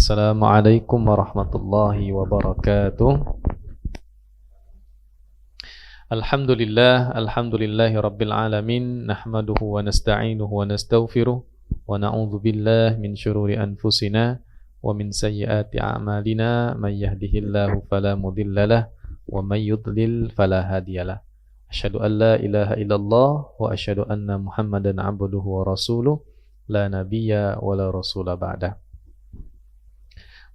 Assalamualaikum warahmatullahi wabarakatuh. Alhamdulillahi rabbil alamin. Nahmaduhu wa nasta'inuhu wa nastaghfiruh. Wa na'udzu billahi min syururi anfusina wa min sayyiati a'malina. Man yahdihillahu fala mudhillalah wa man yudlil fala hadiyalah. Asyhadu an la ilaha illallah wa asyhadu anna Muhammadan 'abduhu wa rasuluh. La nabiyya wa la rasula ba'dah.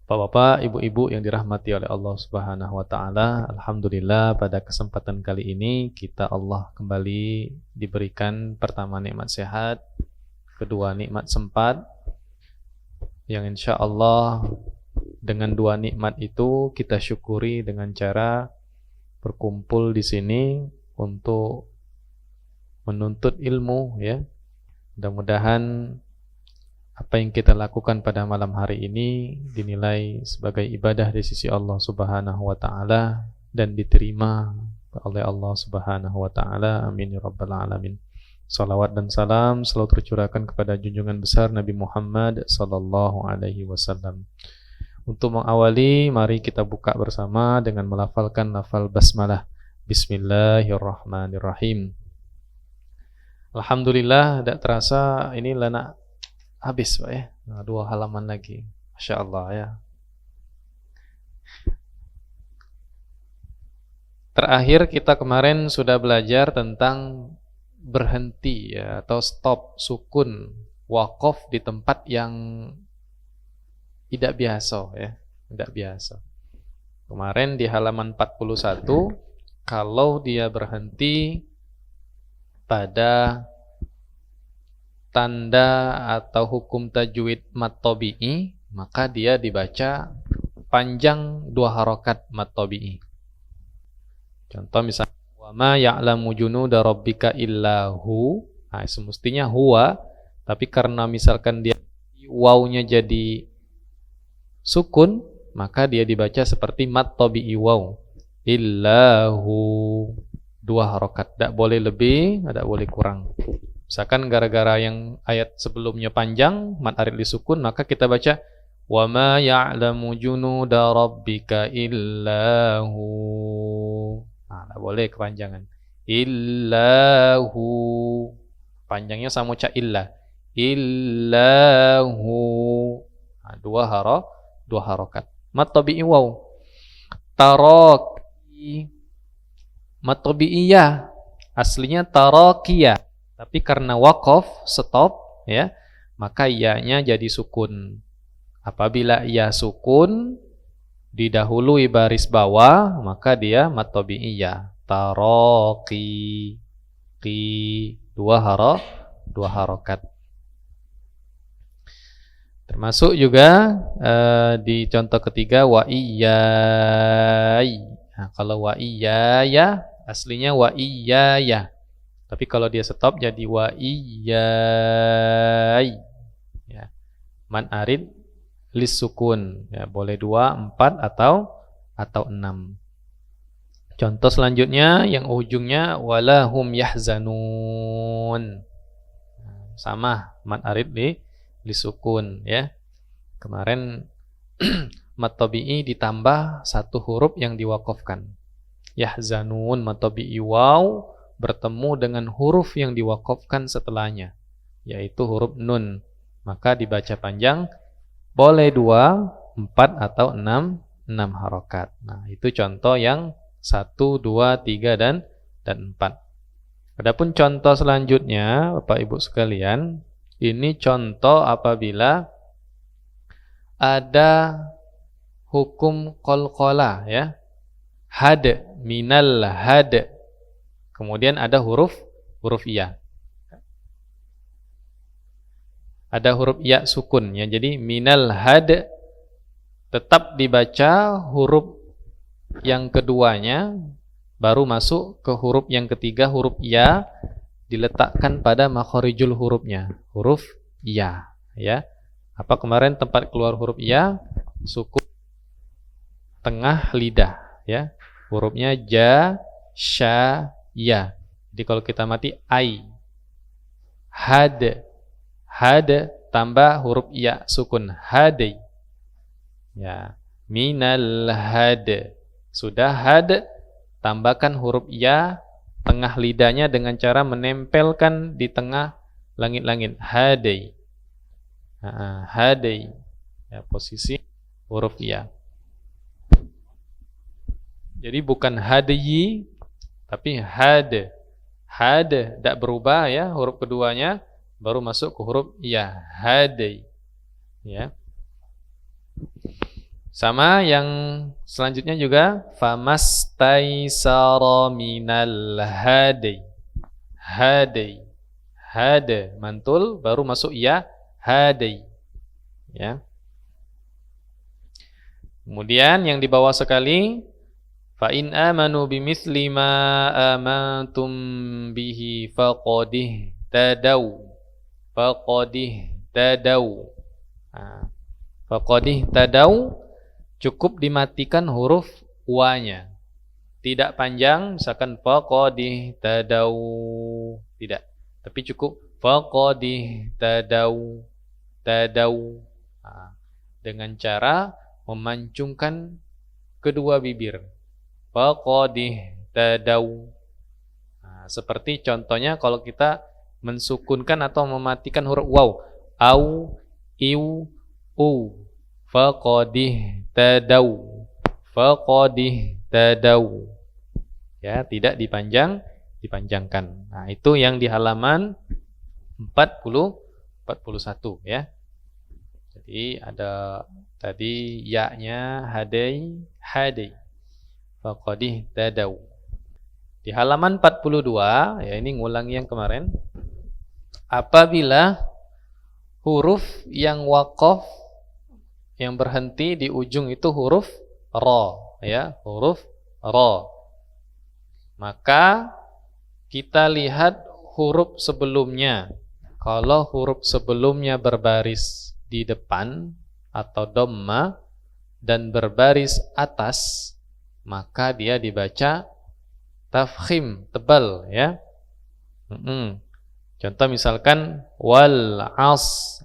Bapak-bapak, ibu-ibu yang dirahmati oleh Allah Subhanahu wa taala, alhamdulillah pada kesempatan kali ini kita Allah kembali diberikan pertama nikmat sehat, kedua nikmat sempat, yang insya Allah dengan dua nikmat itu kita syukuri dengan cara berkumpul di sini untuk menuntut ilmu, ya. Mudah-mudahan apa yang kita lakukan pada malam hari ini dinilai sebagai ibadah di sisi Allah Subhanahu wa taala dan diterima oleh Allah Subhanahu wa taala. Amin ya rabbal alamin. Salawat dan salam selalu tercurahkan kepada junjungan besar Nabi Muhammad sallallahu alaihi wasallam. Untuk mengawali, mari kita buka bersama dengan melafalkan lafal basmalah. Bismillahirrahmanirrahim. Alhamdulillah, tidak terasa ini lana habis Pak ya, 2 halaman lagi. Masya Allah ya. Terakhir kita kemarin sudah belajar tentang berhenti ya, atau stop, sukun, waqaf di tempat yang tidak biasa ya, tidak biasa. Kemarin di halaman 41, kalau dia berhenti pada tanda atau hukum tajwid mat tabi'i, maka dia dibaca panjang 2 harokat mat tabi'i. Contoh misalnya, wa ma ya'lamu junuda rabbika illa hu. Nah, semestinya huwa, tapi karena misalkan dia wawnya jadi sukun, maka dia dibaca seperti mat tabi'i waw. Illa hu, 2 harokat, tidak boleh lebih, tidak boleh kurang. Misalkan gara-gara yang ayat sebelumnya panjang, mat arid disukun, maka kita baca wa ma ya'lamu junuda rabbika illahu. Nah, tidak boleh kepanjangan. Illahu. Panjangnya sama ucap illa. Illahu. Nah, 2 harokat. Mat tabi'i waw. Taraki. Mat tabi'iyah. Aslinya tarakiyah. Tapi karena waqaf, stop, ya, maka ya-nya jadi sukun. Apabila ya sukun didahului baris bawah, maka dia mat tabi'iyah. Taraqi, qi, 2 harokat. Termasuk juga di contoh ketiga wa iyyai. Nah, kalau wa iyyaya aslinya wa iyyaya. Tapi kalau dia stop jadi wa iyyai. Ya. Man arid lis sukun. Ya, boleh 2, 4 atau 6. Contoh selanjutnya yang ujungnya walahum yahzanun. Sama man arid lis sukun ya. Kemarin mat tabi'i ditambah 1 huruf yang diwaqafkan. Yahzanun mat tabi'i waw bertemu dengan huruf yang diwaqafkan setelahnya, yaitu huruf nun, maka dibaca panjang, boleh 2, 4 atau 6 harokat. Nah, itu contoh yang 1, 2, 3 dan 4. Adapun contoh selanjutnya, Bapak Ibu sekalian, ini contoh apabila ada hukum qalqalah ya, had, minal had. Kemudian ada huruf iya. Ada huruf iya sukun ya. Jadi minal had tetap dibaca huruf yang keduanya, baru masuk ke huruf yang ketiga, huruf iya diletakkan pada makharijul hurufnya, huruf iya ya. Apa kemarin tempat keluar huruf iya? Sukun tengah lidah ya. Hurufnya ja, sya, ya. Jadi kalau kita mati ai, had tambah huruf ya sukun, hadai. Ya, minal had. Sudah had, tambahkan huruf ya tengah lidahnya dengan cara menempelkan di tengah langit-langit. Hadai. Hadai. Ya, posisi huruf ya. Jadi bukan hadayi, tapi had. Had, tidak berubah ya huruf keduanya, baru masuk ke huruf ya. Hadai. Ya. Sama yang selanjutnya juga famastaisara minal hadi. Hadi. Hada mantul baru masuk ya hadi. Ya. Kemudian yang di bawah sekali fa in amanu bimithli ma amantum bihi faqadih tadau. Faqadih tadau. Faqadih tadau. Cukup dimatikan huruf wa-nya. Tidak panjang, misalkan faqadih tadau. Tidak. Tapi cukup faqadih tadau. Tadau. Dengan cara memancungkan kedua bibir. Faqadih tadau. Seperti contohnya kalau kita mensukunkan atau mematikan huruf waw. Au, iu, u. Faqadih tadau. Faqadih tadau. Ya, tidak dipanjangkan. Nah, itu yang di halaman 41 ya. Jadi ada tadi ya-nya hadai, hadai. Faqadih tadau. Di halaman 42, ya ini ngulangi yang kemarin. Apabila huruf yang waqaf yang berhenti di ujung itu huruf ra, ya, huruf ra. Maka kita lihat huruf sebelumnya. Kalau huruf sebelumnya berbaris di depan atau dhamma dan berbaris atas, maka dia dibaca tafkhim, tebal, ya. Contoh misalkan wal as.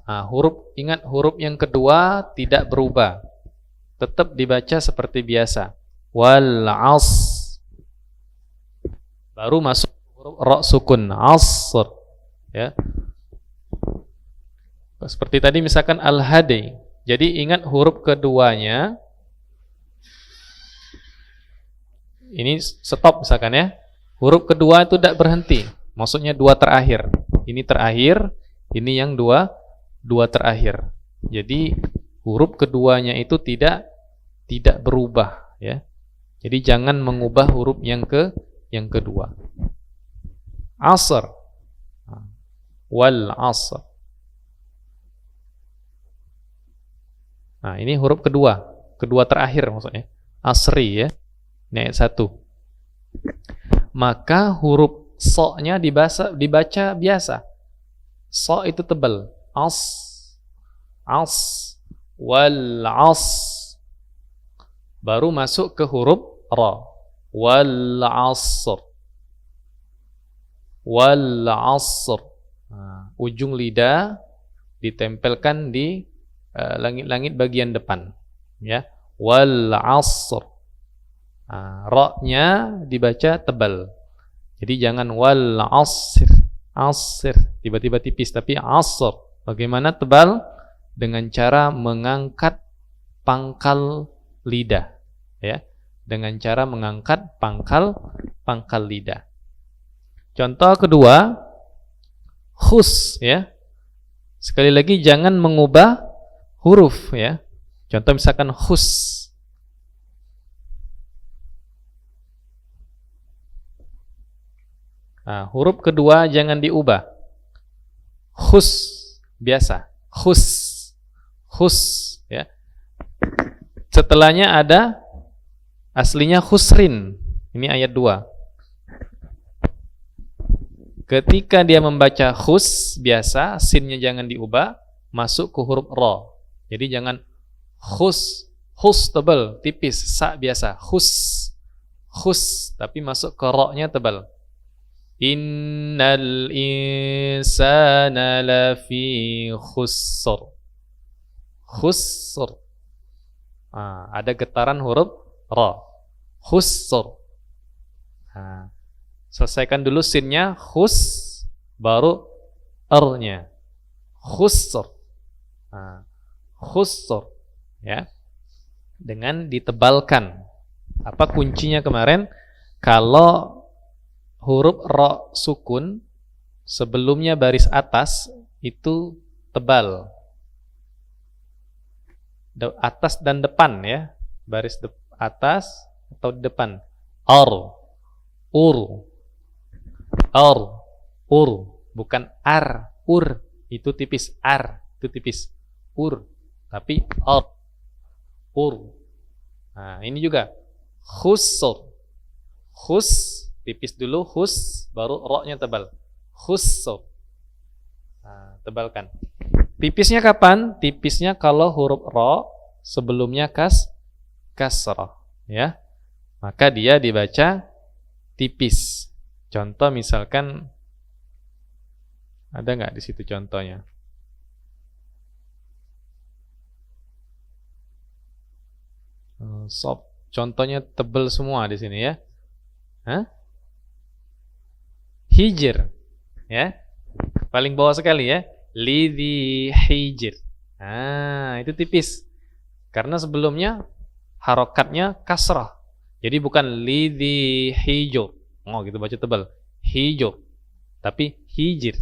Ingat huruf yang kedua tidak berubah. Tetap dibaca seperti biasa. Wal as. Baru masuk huruf ra sukun, asr. Ya. Seperti tadi misalkan al-hadi. Jadi ingat huruf keduanya. Ini stop misalkan ya. Huruf kedua itu tidak berhenti. Maksudnya dua terakhir. Ini terakhir, ini yang dua terakhir. Jadi huruf keduanya itu tidak berubah ya. Jadi jangan mengubah huruf yang kedua. Asr. Wal asr. Nah, ini huruf kedua terakhir maksudnya. Asri ya. Ini ayat 1. Maka huruf so-nya dibaca biasa. So itu tebal. As. Wal as. Baru masuk ke huruf ra. Wal asr. Wal asr. Ujung lidah ditempelkan di langit-langit bagian depan. Ya. Wal asr. Ra-nya dibaca tebal. Jadi jangan wal asr tiba-tiba tipis, tapi asr. Bagaimana tebal? Dengan cara mengangkat pangkal lidah, ya. Dengan cara mengangkat pangkal lidah. Contoh kedua, khus, ya. Sekali lagi jangan mengubah huruf, ya. Contoh misalkan khus. Huruf kedua jangan diubah. Khus biasa. Khus ya. Setelahnya ada aslinya khusrin. Ini ayat 2. Ketika dia membaca khus biasa, sinnya jangan diubah, masuk ke huruf ra. Jadi jangan khus tebal, tipis, sa biasa. Khus tapi masuk ke ra-nya tebal. Innal insana lafi khusr. Ada getaran huruf ra. Khusr. Selesaikan dulu sinnya, khus, baru r-nya. Khusr. Khusr. Ya. Dengan ditebalkan. Apa kuncinya kemarin? Kalau huruf ra sukun sebelumnya baris atas itu tebal. Atas dan depan ya. Baris atas atau depan. Ur, bukan ur, itu tipis, itu tipis, tapi ur. Ini juga khusr, tipis dulu, baru ro-nya tebal, khusr. Tebalkan. Tipisnya kapan? Tipisnya kalau huruf ro sebelumnya kasrah, ya, maka dia dibaca tipis. Contoh misalkan, ada nggak di situ contohnya? Contohnya tebel semua di sini ya. Hijr, ya, paling bawah sekali ya. Lidhi hijr. Itu tipis. Karena sebelumnya harokatnya kasrah. Jadi bukan lidhi hijr. Gitu baca tebal. Hijr. Tapi hijr.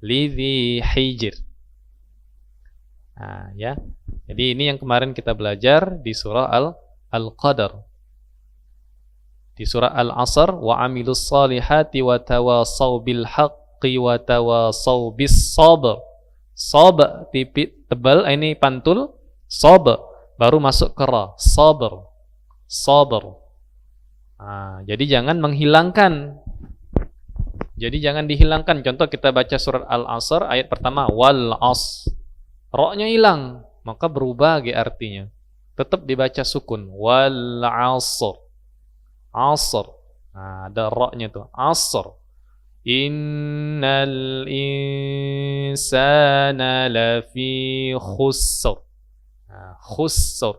Lidhi hijr. Ya. Jadi ini yang kemarin kita belajar di surah Al-Qadar. Di surah Al-Asr, wa amilus salihati wa tawasaw bil haqqi wa tawasaw bis sabr. Sob tipis tebal, ini pantul, sob baru masuk ke ra, sabr. Jadi jangan menghilangkan. Jadi jangan dihilangkan. Contoh kita baca surat Al-Asr ayat pertama, wal as. Ro-nya hilang, maka berubah artinya. Tetap dibaca sukun, wal asr. Asr. Ada ro-nya tuh, asr. Innal insana lafi khusr. Khusr.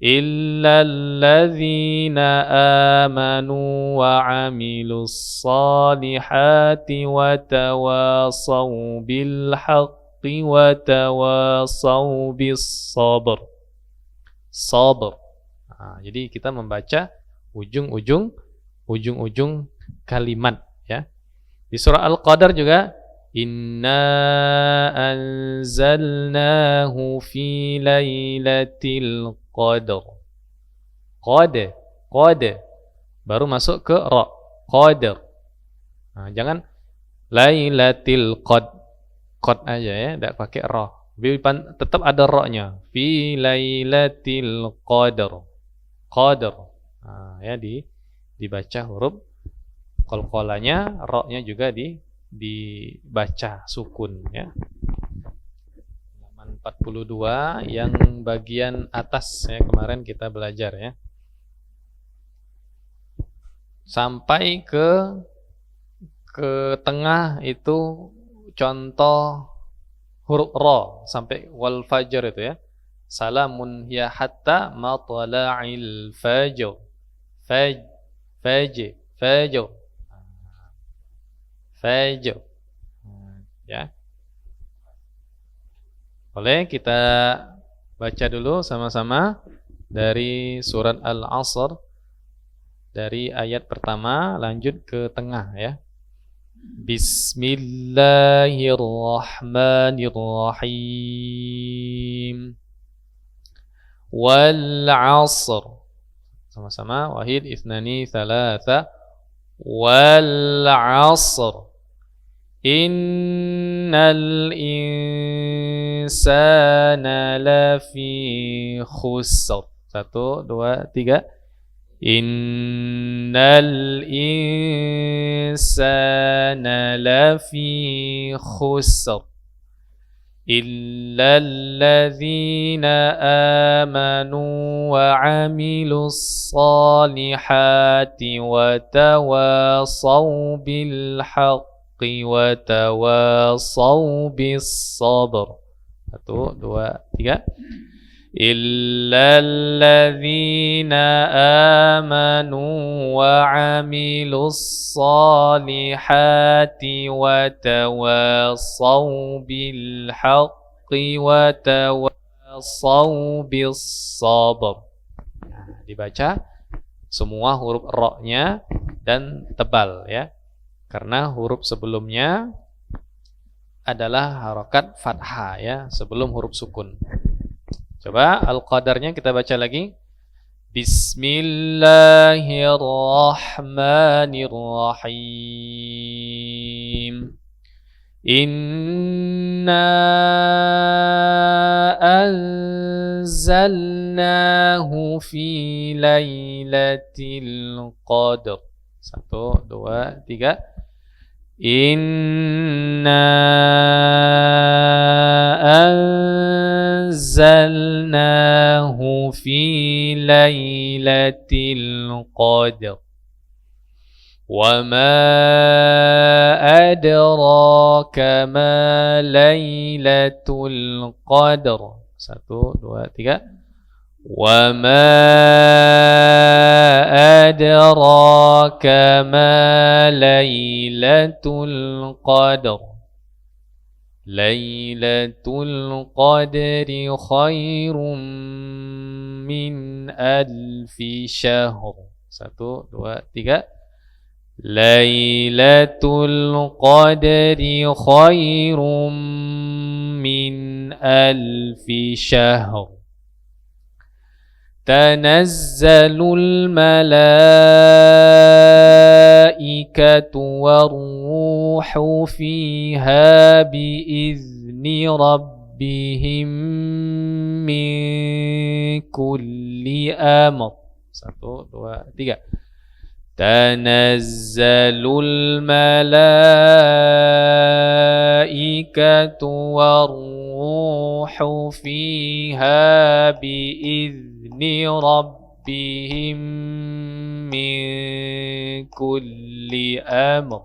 Illa alladhina amanu wa amilus salihati wa tawasaw bil haqqi wa tawasaw bis sabr. Sabr. Jadi kita membaca ujung-ujung kalimat ya. Di surah Al-Qadar juga inna anzalnahu fi lailatul qadar. Qad baru masuk ke ra, qadar. Jangan lailatul qad aja ya, enggak pakai ra. Tetap ada ra-nya. Fi lailatul qadar. Ya dibaca huruf qalqalanya, ra-nya juga dibaca sukun ya. Halaman 42 yang bagian atas ya, kemarin kita belajar ya. Sampai ke tengah itu contoh huruf ra sampai wal fajr itu ya. Salamun hiya hatta matla'il fajr. Fajr. Ya. Boleh kita baca dulu sama-sama dari surat Al-Asr dari ayat pertama lanjut ke tengah ya. Bismillahirrahmanirrahim. Wal 'asr. Sama-sama wahid ithnani thalatha. Wal 'asr. Innal insana lafi khusr. 1, 2, 3. Innal insana lafi khusr. Illa alladhina amanu wa 'amilus salihati wa tawasaw bil haqqi wa tawasaw bis sabr. 1, 2, 3. illalladzina amanu wa 'amilus solihati wa tawassaw bil haqqi wa tawassaw bis sabr. Nah, dibaca semua huruf ra-nya dan tebal ya. Karena huruf sebelumnya adalah harokat fathah ya, sebelum huruf sukun. Coba al-qadarnya kita baca lagi. Bismillahirrahmanirrahim. Inna anzalnahu fi lailatul qadr. 1, 2, 3. Inna anzalnahu fi lailatul qadr. Wa ma adraka ma lailatul qadr. 1, 2, 3. Wa ma adraka ma lailatul qadr. Lailatul qadri khairum min alfi syahr. 1, 2, 3. Lailatul qadri khairum min alfi syahr. Tanazzalul malaikatu warruhu fiha biizni rabbihim min kulli amr. 1, 2, 3. Tanazzalul malaikatu warruhu fiha biizni rabbihim min kulli amr.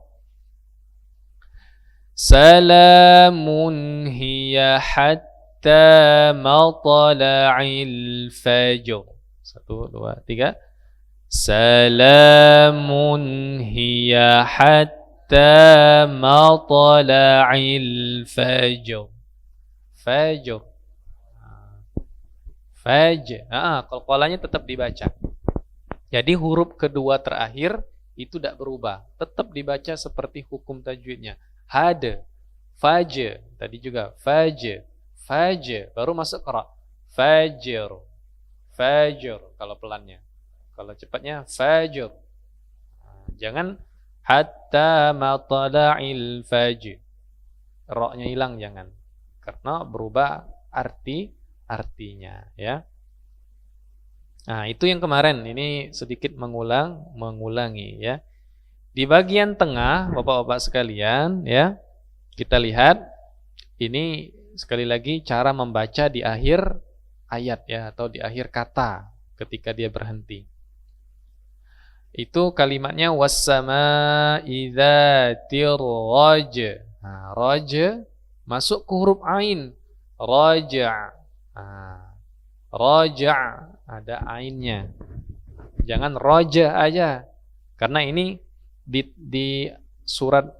Salamun hiya hatta matla'il fajr. 1, 2, 3. Salamun hiya hatta matla'il fajr. Fajr. Fajr. Qalqalanya tetap dibaca. Jadi huruf kedua terakhir itu tidak berubah, tetap dibaca seperti hukum tajwidnya. Had, fajr. Tadi juga fajr, fajr. Baru masuk qira. Fajr, fajr kalau pelannya. Kalau cepatnya fajr. Jangan hatta matla'il fajr. Ra-nya hilang jangan. Karena berubah artinya ya. Nah, itu yang kemarin. Ini sedikit mengulangi ya. Di bagian tengah Bapak-bapak sekalian ya, kita lihat ini sekali lagi cara membaca di akhir ayat ya, atau di akhir kata ketika dia berhenti. Itu kalimatnya was-samaa'i dzatir raj. Nah, raj masuk ke huruf ain. Raja'. Nah, raja' ada ainnya. Jangan roja aja. Karena ini di surat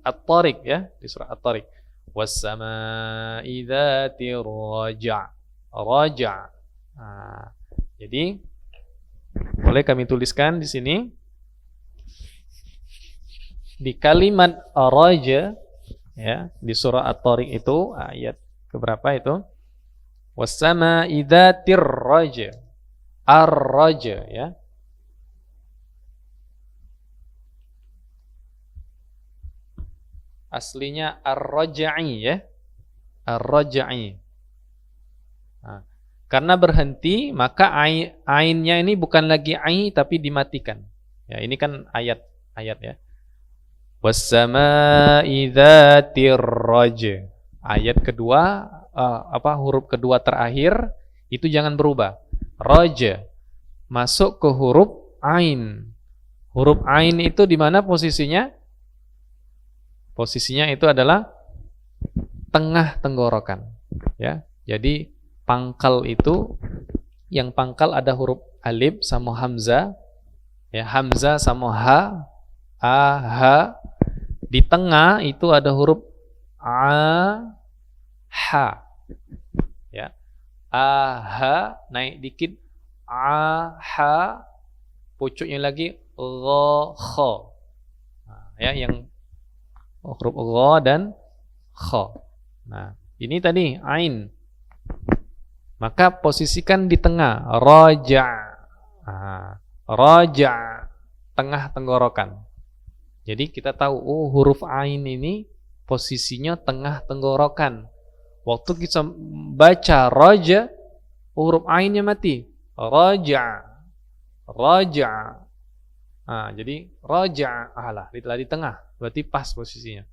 At-Tariq ya, di surat At-Tariq. Was-samaa'i dzatir raja'. Raja'. Nah, jadi boleh kami tuliskan di sini di kalimat raja ya, di surah At-Tariq itu ayat keberapa itu? Was-samaa'i dzatir raja. Ar-raja ya. Aslinya ar-raj'i ya. Ar-raj'i. Nah, karena berhenti maka ainnya ini bukan lagi ain tapi dimatikan. Ya, ini kan ayat ya. Was-samaa'i dzatir raj. Ayat kedua huruf kedua terakhir itu jangan berubah. Raj masuk ke huruf ain. Huruf ain itu di mana posisinya? Posisinya itu adalah tengah tenggorokan, ya. Jadi pangkal itu, yang pangkal ada huruf alif sama hamzah, ya, hamzah sama ha, a, ha. Di tengah itu ada huruf a, ha, ya, a, ha, naik dikit, a, ha, pucuknya lagi gha, kha. Nah, ya, yang huruf gha dan kha. Nah, ini tadi ain. Maka posisikan di tengah, raja. Nah, raja, tengah tenggorokan. Jadi kita tahu, oh, huruf ain ini posisinya tengah tenggorokan. Waktu kita baca raja, huruf ainnya mati. Raja, raja. Nah, jadi raja, alah, di tengah, berarti pas posisinya.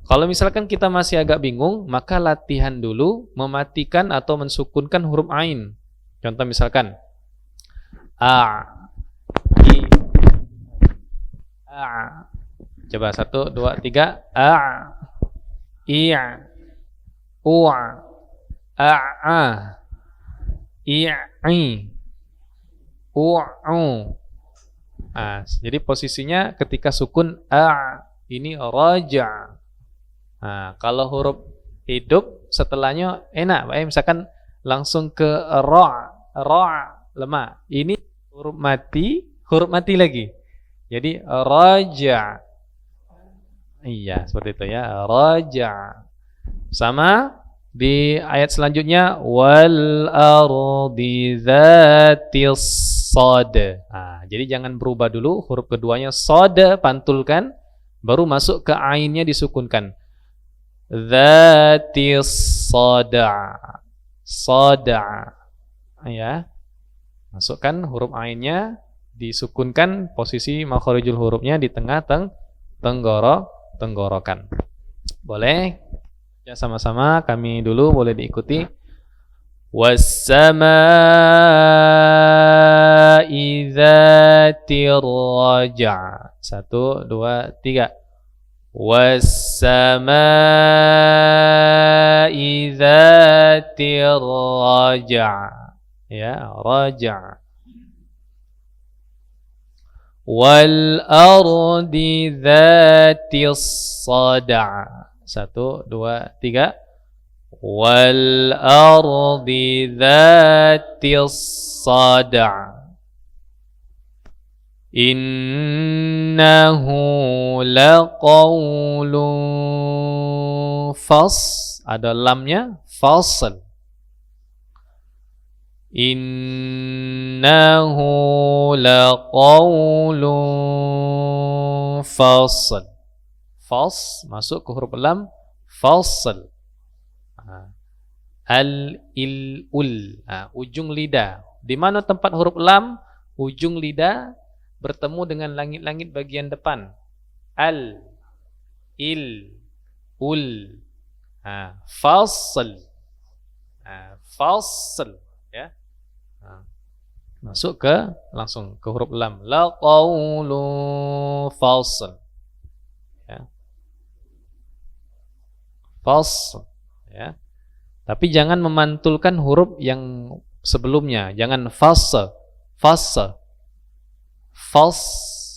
Kalau misalkan kita masih agak bingung, maka latihan dulu mematikan atau mensukunkan huruf ain. Contoh misalkan a, i, a. Coba 1, 2, 3. A, i, u, a, i, u, u. Nah, jadi posisinya ketika sukun a, ini raja. Nah, kalau huruf hidup setelahnya enak, misalkan langsung ke ra, lemah. Ini huruf mati lagi. Jadi raja. Iya, seperti itu ya, raja. Sama di ayat selanjutnya, wal ardi dzatis sad. Nah, jadi jangan berubah dulu, huruf keduanya sad pantulkan, baru masuk ke ainnya disukunkan. Dzatis sada. Sada. Ya. Masukkan huruf ainnya, disukunkan, posisi makharijul hurufnya di tengah tenggorokan. Boleh? Ya, sama-sama kami dulu boleh diikuti. Was-samaa'i dzatir raja'. 1, 2, 3. Was-samaa'i dzatir raja'. Ya, raja'. Wal ardi dzatis sada'. 1, 2, 3. Wal ardi dzatis sada'. Innahu laqawlun ada lamnya, fasl. Innahu laqawlun fasl. Fas masuk ke huruf lam, fasl. Al-il-ul, ujung lidah. Di mana tempat huruf lam, ujung lidah bertemu dengan langit-langit bagian depan. Al, il, ul. Fasl. Fasl, ya. Masuk ke langsung ke huruf lam. La qawlu fasl. Ya. Fasl, ya. Tapi jangan memantulkan huruf yang sebelumnya. Jangan fasl. Fasl. Fas.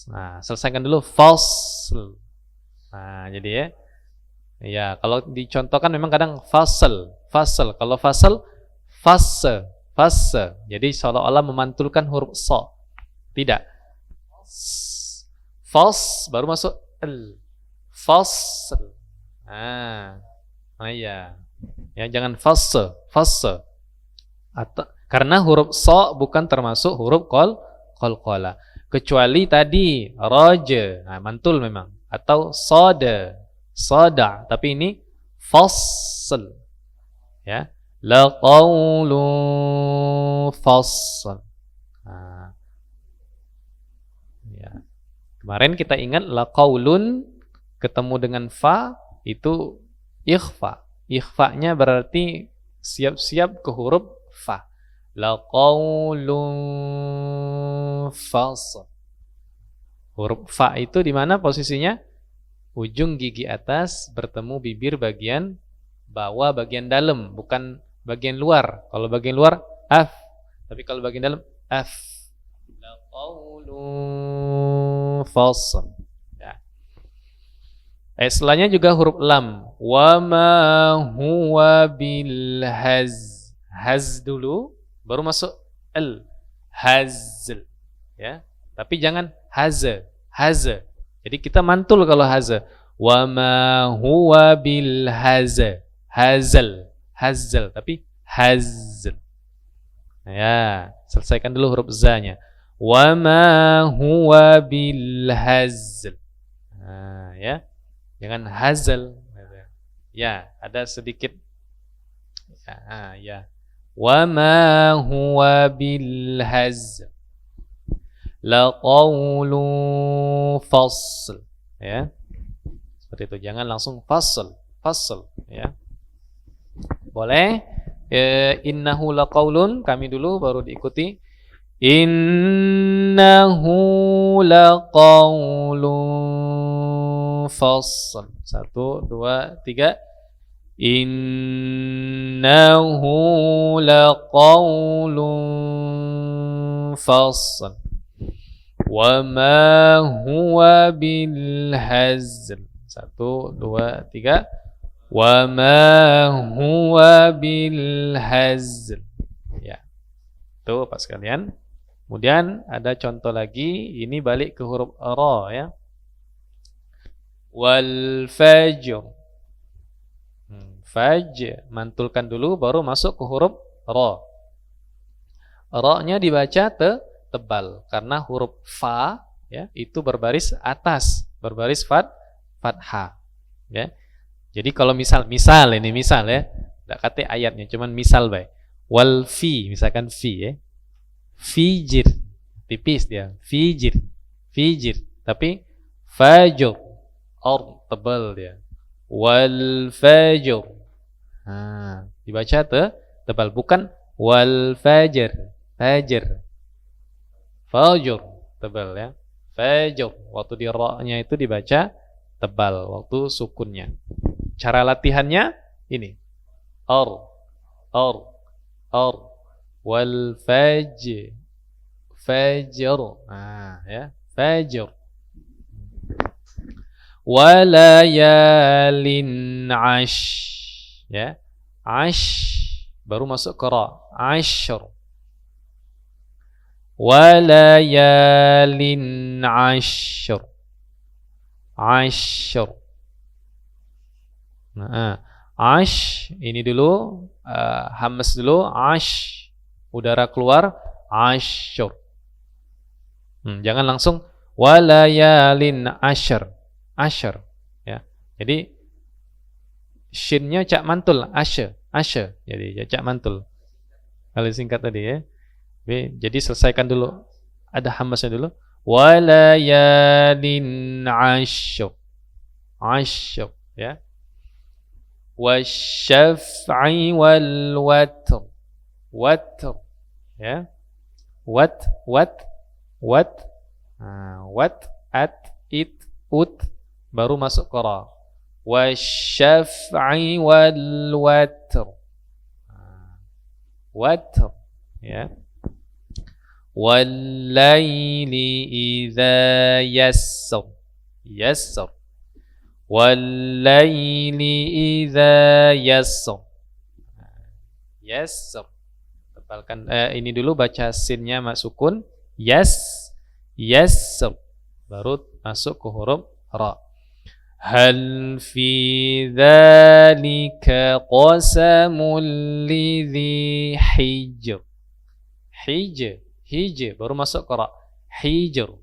Nah, selesaikan dulu fasl. Nah, jadi ya. Ya, kalau dicontohkan memang kadang fasl. Fasl. Kalau fasl, fasl. Fasl. Jadi seolah-olah memantulkan huruf sa. Tidak. Fas baru masuk l. Fasl. Ya. Ya, jangan fasl. Fasl. Karena huruf sa bukan termasuk huruf qalqalah. Kecuali tadi raja, mantul memang, atau sada, tapi ini fasl, ya, la qawlu fasl. Ya. Kemarin kita ingat la qawlun ketemu dengan fa itu ikhfa. Ikhfa-nya berarti siap-siap ke huruf fa. La qawlun fasl. Huruf fa itu di mana posisinya? Ujung gigi atas bertemu bibir bagian bawah bagian dalam, bukan bagian luar. Kalau bagian luar af, tapi kalau bagian dalam af. Laqaulun fasl. Ya. Setelahnya juga huruf lam. Wa ma huwa bil haz. Haz dulu baru masuk al. Hazl. Ya. Tapi jangan haza. Haza. Jadi kita mantul kalau haza. Wa ma huwa bil haza. Hazal. Hazal. Tapi hazl. Ya, selesaikan dulu huruf za-nya. Wa ma huwa bil hazl. Nah, ya. Jangan hazal. Ya, ada sedikit. Ya. Wa ma huwa bil hazl. Laqaulun fasl. Ya. Seperti itu. Jangan langsung fasl. Fasl. Ya. Boleh. Innahu laqaulun, kami dulu baru diikuti. Innahu laqaulun fasl. 1, 2, 3. Innahu laqaulun fasl. Wa ma huwa bil hazl. 1, 2, 3. Wa ma huwa bil hazl. Ya. Tuh Pak sekalian. Kemudian ada contoh lagi, ini balik ke huruf ra ya. Wal fajr. Fajr, mantulkan dulu baru masuk ke huruf ra. Ra-nya dibaca tebal karena huruf fa ya, itu berbaris atas, berbaris fathah ya. Jadi kalau misal ya, enggak kate ayatnya, cuman misal bae. Wal fi, misalkan fi ya. Fijir, tipis dia. Fijir. Tapi fajr, tebal dia. Wal fajr. Nah, dibaca tebal, bukan wal fajr. Fajr, tebal ya. Fajr, waktu di ra-nya itu dibaca tebal waktu sukunnya. Cara latihannya ini. Wal fajr. Nah, ya. Fajr. Walayalin ash. Ya. Ash baru masuk ke ra. Ashr. Walayalin ashr. Ashr. Nah, ash ini dulu hamas dulu, ash udara keluar, ashr. Jangan langsung walayalin ashr ya. Jadi shinnya cak mantul, ashr. Jadi cak mantul. Kalau singkat tadi ya. Jadi selesaikan dulu, ada hamasnya dulu. Walayalin ashr ya. Wasyaf'i wal watr ya. Wat it ut baru masuk ke ra. Wasyaf'i wal watr ya. Wal laili idza yassar. Wal-laili idza yassar. Tepalkan ini dulu, baca sinnya sukun. Yassar. Baru masuk ke huruf ra. Hal fi dzalika qasamul lidzi hijr. Hijr baru masuk ke ra. Hijr.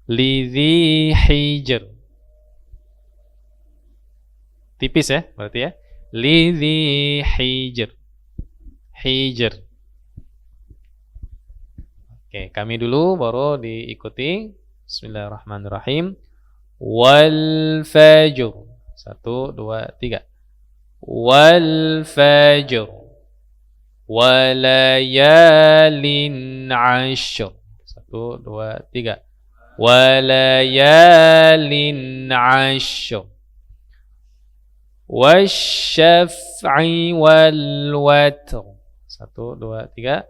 Lidzi hijr. Tipis ya berarti ya. Lidzi hijr. Oke, kami dulu baru diikuti. Bismillahirrahmanirrahim. Wal fajr. 1, 2, 3. Wal fajr. Walayalin ashr. 1, 2, 3. Walayalin ashr. wasyaf'i wal watr. 1, 2, 3.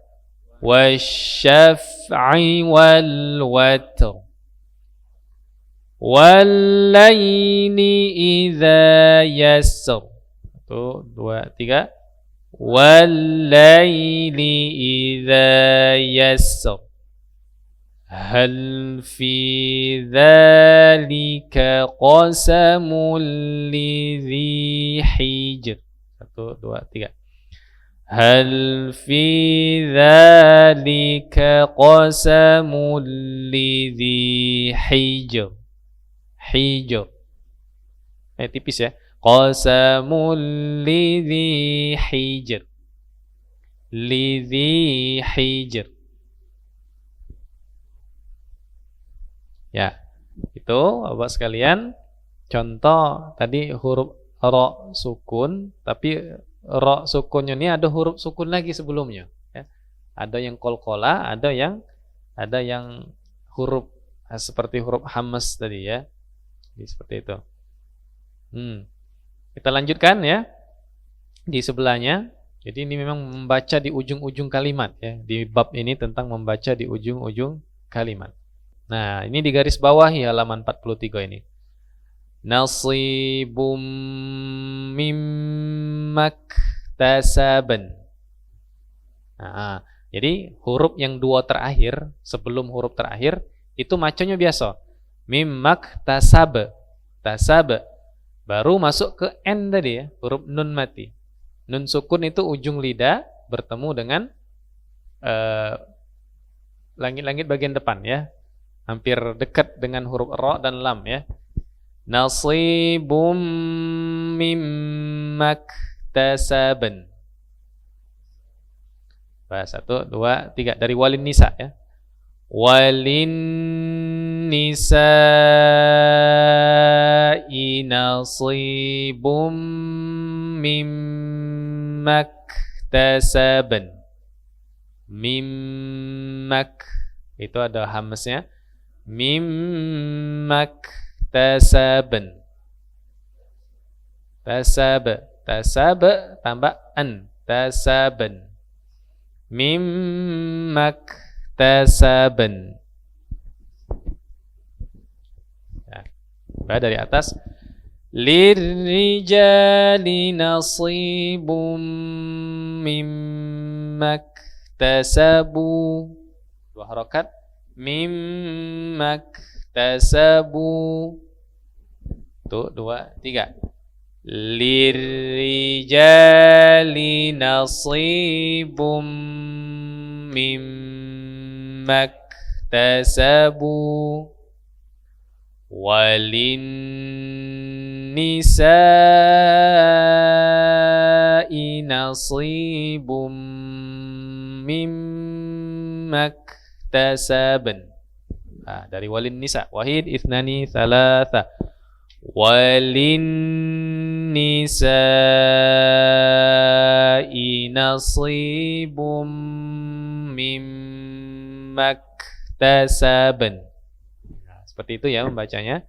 wasyaf'i wal watr. wal laili idza yasr. 1, 2, 3. wal laili idza yasr. hal fi dzalika qasamul lidzi hijr. 1, 2, 3. hal fi dzalika qasamul lidzi hijr. Hijr. Tipis ya. Qasamul lidzi hijr. Lidzi hijr. Ya, itu Bapak sekalian contoh tadi huruf ro sukun, tapi ro sukunnya ini ada huruf sukun lagi sebelumnya ya. Ada yang qalqalah, ada yang huruf seperti huruf hamas tadi ya. Jadi seperti itu. Kita lanjutkan ya. Di sebelahnya. Jadi ini memang membaca di ujung-ujung kalimat ya. Di bab ini tentang membaca di ujung-ujung kalimat. Nah, ini di garis bawahi halaman 43 ini. Nasibum mimmaktasaban. Nah, jadi huruf yang 2 terakhir sebelum huruf terakhir itu macamnya biasa. Mimmaktasab. Tasab. Baru masuk ke n tadi ya, huruf nun mati. Nun sukun itu ujung lidah bertemu dengan langit-langit bagian depan ya. Hampir dekat dengan huruf ra dan lam ya. Nasibum mimmaktasaban. 1, 2, 3 dari walin nisa ya. Walin nisa'i nasibum mimmaktasaban. Mimmak itu ada hamasnya. Mimmaktasaban. Tasab. Tasab tambah an. Tasaban. Mimmaktasaban. Ya. Dari atas. Lirrijali nasibum mimmaktasabu. 2 harakat. Mimmaktasabu. 2, 3. Lirrijali nasibum mimmaktasabu. Walin nisa'i nasibum mimmaktasaban. Dari walin nisa. Wahid, ithnani, thalatha. Walin nisa'i nasibum mimmaktasaban. Seperti itu ya membacanya.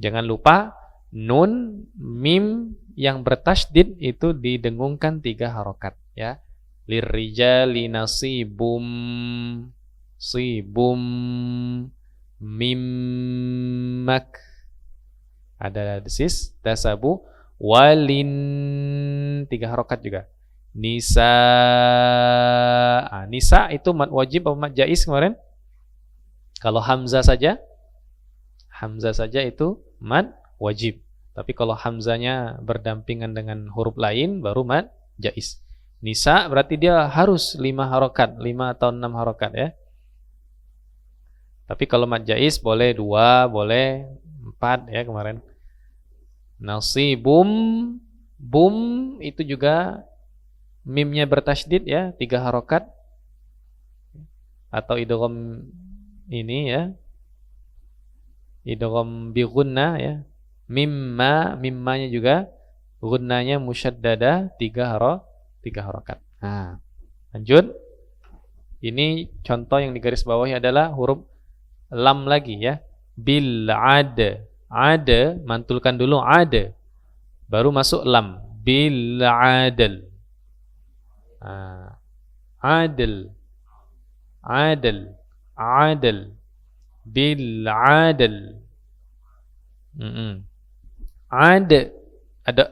Jangan lupa nun, mim yang bertasydid itu didengungkan 3 harokat ya. Lirrijali nasibum, sibum, mimmak. Ada desis, tasabu, walin 3 harokat juga. Nisa. Nisa itu mad wajib atau mad jaiz kemarin? Kalau hamzah saja itu mad wajib. Tapi kalau hamzanya berdampingan dengan huruf lain baru mad jaiz. Nisa berarti dia harus 5 harokat, 5 atau 6 harokat ya. Tapi kalau mad jaiz boleh 2, boleh 4 ya kemarin. Nasibum, bum itu juga mimnya bertasydid ya, 3 harokat. Atau idgham ini ya. Idgham bi gunnah ya. Mimmanya juga gunnanya musyaddada 3 harokat. Nah, lanjut. Ini contoh yang di garis bawahnya adalah huruf lam lagi ya. Bil ad. Ada, mantulkan dulu ada. baru masuk lam. Bil adl. Adl. Adl. Adl. Bil adl. Ad ada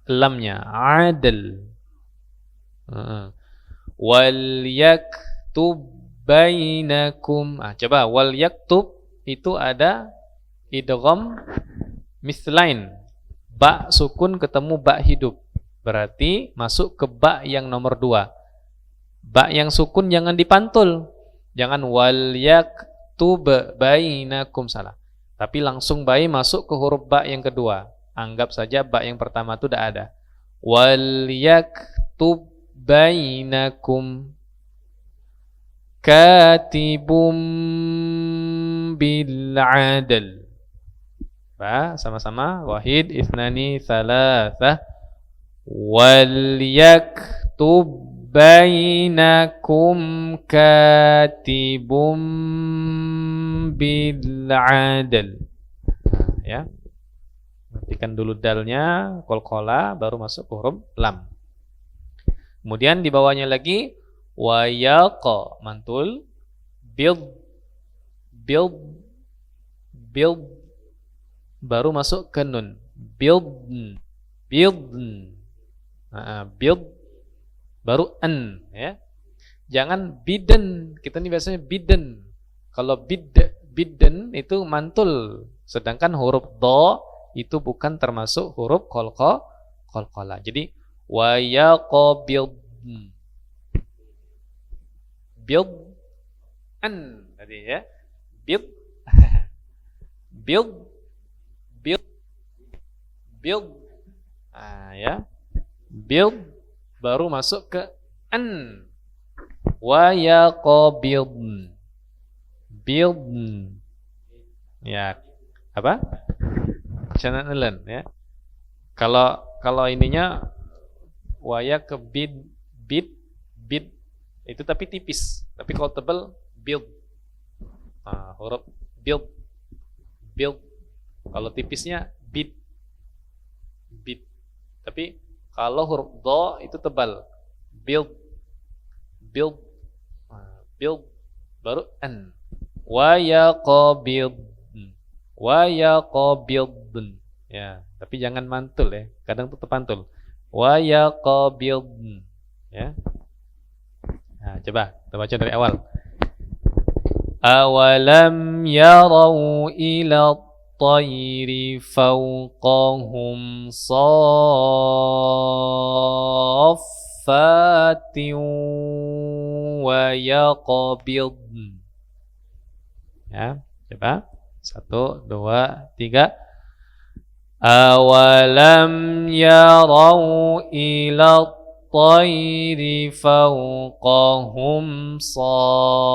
lamnya. Adl. Wal yaktub bainakum. Coba wal yaktub itu ada idgham mislain. Ba sukun ketemu ba hidup. Berarti masuk ke ba yang nomor 2. Ba yang sukun jangan dipantul. Jangan wal yaktub bainakum, salah. Tapi langsung ba masuk ke huruf ba yang kedua. Anggap saja ba yang pertama itu udah ada. Wal yaktub bainakum katibum bil adl. Ba sama-sama wahid ithnani thalathah. Wal yaktub bainakum katibum bil adl. Ya. Matikan dulu dalnya, qalqala, baru masuk huruf lam. Kemudian di bawahnya lagi wa yaqa mantul, build baru masuk ke nun, build baru an, ya. Jangan bidden, kita ini biasanya bidden. Kalau bidden itu mantul, sedangkan huruf dha itu bukan termasuk huruf qalqala. Jadi wa yaqa build an tadi, ya. Build ya. Build baru masuk ke an. Wa yaqa build. Ya. Apa? Channel, ya. Kalau ininya waya ke bid itu tapi tipis. Tapi kalau tebal build. Huruf build. Kalau tipisnya bid. Tapi kalau huruf dha itu tebal. Build baru an. Wa yaqabil. Ya, tapi jangan mantul, ya. Kadang tuh terpantul. Wa yaqabil. Ya. Nah, coba kita baca dari awal. Awalam yarau ila at-tayri fawqahum saffatin wa yaqbid. Ya, coba 1 2 3. Awalam yarau ila at-tayri fawqahum saffatin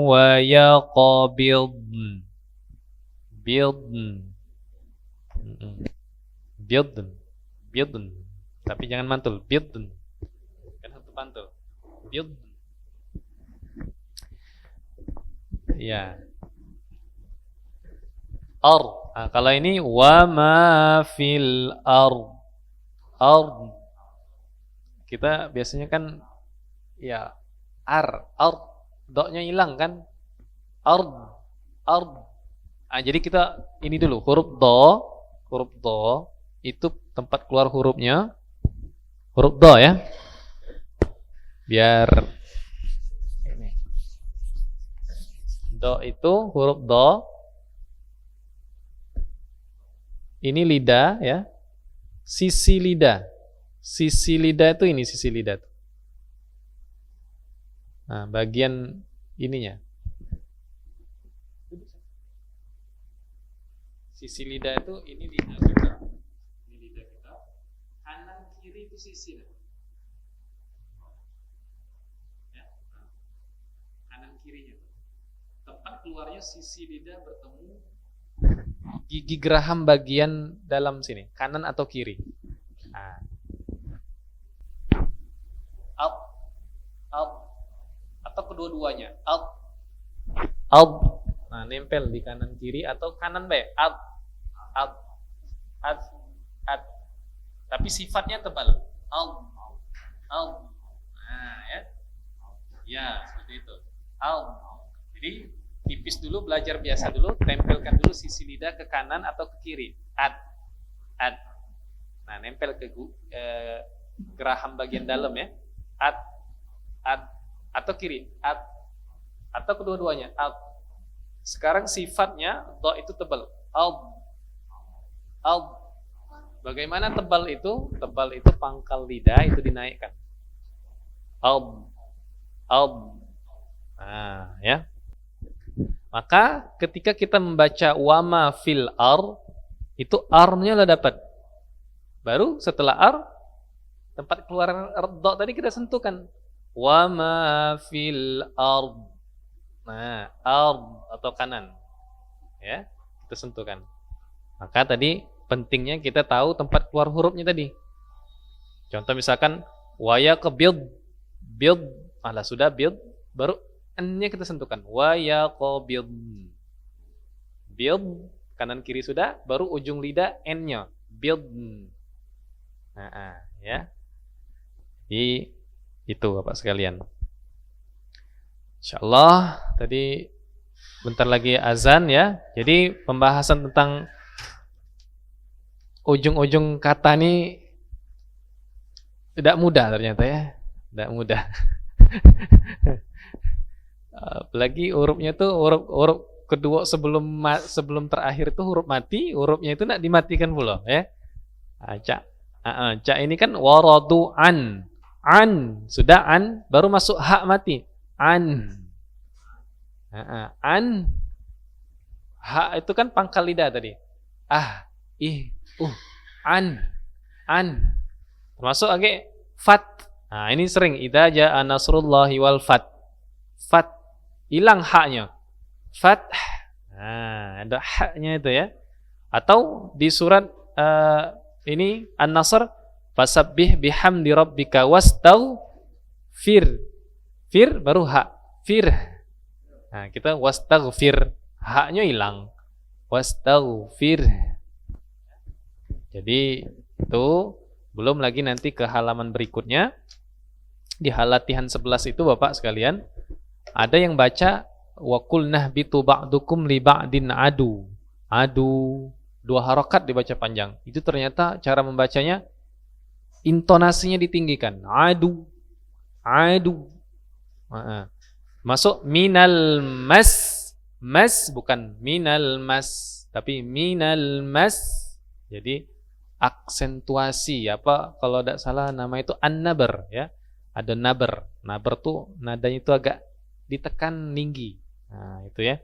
wa yaqbid. Build. Tapi jangan mantul. Build. Kan satu pantul. Build. Ya. Kalau ini wa ma fil ard. Kita biasanya kan ya doknya hilang kan? Ard. Jadi kita ini dulu huruf do itu tempat keluar hurufnya huruf do, ya. Biar ini. Do itu huruf do. Ini lidah, ya. Sisi lidah itu ini sisi lidah. Nah, bagian ininya. Sisi lidah itu ini lidah kita. Ini lidah kita. Kanan kiri itu sisi. Ya. Kanan kirinya. Tempat keluarnya sisi lidah bertemu gigi geraham bagian dalam sini, kanan atau kiri. Out atau kedua-duanya. Out. Nah, nempel di kanan kiri atau kanan baik. Ad, ad, ad, ad. Tapi sifatnya tebal. Al, al. Nah, ya. Ya, seperti itu. Al. Jadi tipis dulu, belajar biasa dulu, tempelkan dulu sisi lidah ke kanan atau ke kiri. Ad, ad. Nah, nempel ke geraham bagian dalam ya. Ad, ad. Atau kiri. Ad. Atau kedua-duanya. Ad. Sekarang sifatnya do itu tebal. Al, al. Bagaimana tebal itu? Tebal itu pangkal lidah itu dinaikkan. Al, al. Nah, ya. Maka ketika kita membaca wama fil ar, itu ar-nya lah dapat. Baru setelah ar, tempat keluaran do tadi kita sentuhkan. Wama fil ar. Nah, ar atau kanan. Ya, kita sentuhkan. Maka tadi pentingnya kita tahu tempat keluar hurufnya tadi. Contoh misalkan waya ke build, sudah build, baru n-nya kita sentuhkan. Waya ke build, kanan kiri sudah, baru ujung lidah n-nya, build. Nah, ya. Jadi itu Bapak sekalian. Insyaallah tadi bentar lagi azan ya. Jadi pembahasan tentang ujung-ujung kata ini tidak mudah ternyata ya. Tidak mudah. Apalagi hurufnya tuh huruf kedua sebelum terakhir itu huruf mati, hurufnya itu nak dimatikan pula ya. Ca ini kan waradu an sudah an baru masuk hak mati an hak itu kan pangkal lidah tadi an termasuk lagi fat. Nah ini sering idza jaa nasrullahi wal fat hilang haknya fat. Nah ada haknya itu ya. Atau di surat ini An-Nasr fasabbih bihamdi rabbika wastaghfir baru hak fir. Nah kita wastaghfir haknya hilang wastaghfir. Jadi itu belum lagi nanti ke halaman berikutnya. Di latihan 11 itu Bapak sekalian ada yang baca wa qulnah bitu ba'dukum li ba'din adu dua harakat dibaca panjang. Itu ternyata cara membacanya intonasinya ditinggikan. Adu. Masuk minal mas bukan minal mas tapi minal mas. Jadi aksentuasi apa kalau tidak salah nama itu an-nabar ya. Ada nabar tuh nadanya itu agak ditekan tinggi. Nah itu ya.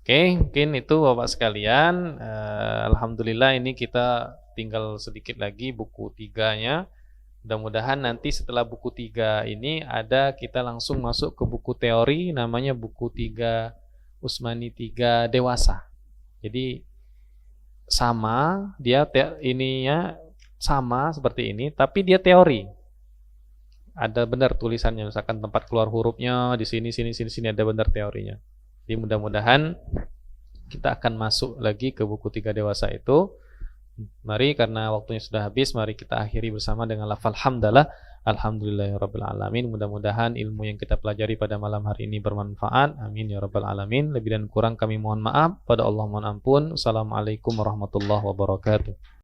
Oke, mungkin itu Bapak sekalian. Alhamdulillah ini kita tinggal sedikit lagi buku 3-nya. Mudah-mudahan nanti setelah buku 3 ini ada kita langsung masuk ke buku teori namanya buku 3 Usmani 3 dewasa. Jadi sama dia ininya sama seperti ini tapi dia teori. Ada benar tulisannya misalkan tempat keluar hurufnya di sini ada benar teorinya. Jadi mudah-mudahan kita akan masuk lagi ke buku 3 dewasa itu. Mari karena waktunya sudah habis, mari kita akhiri bersama dengan lafal hamdalah. Alhamdulillahirabbil alamin. Mudah-mudahan ilmu yang kita pelajari pada malam hari ini bermanfaat. Amin ya rabbal alamin. Lebih dan kurang kami mohon maaf. Pada Allah mohon ampun. Assalamualaikum warahmatullahi wabarakatuh.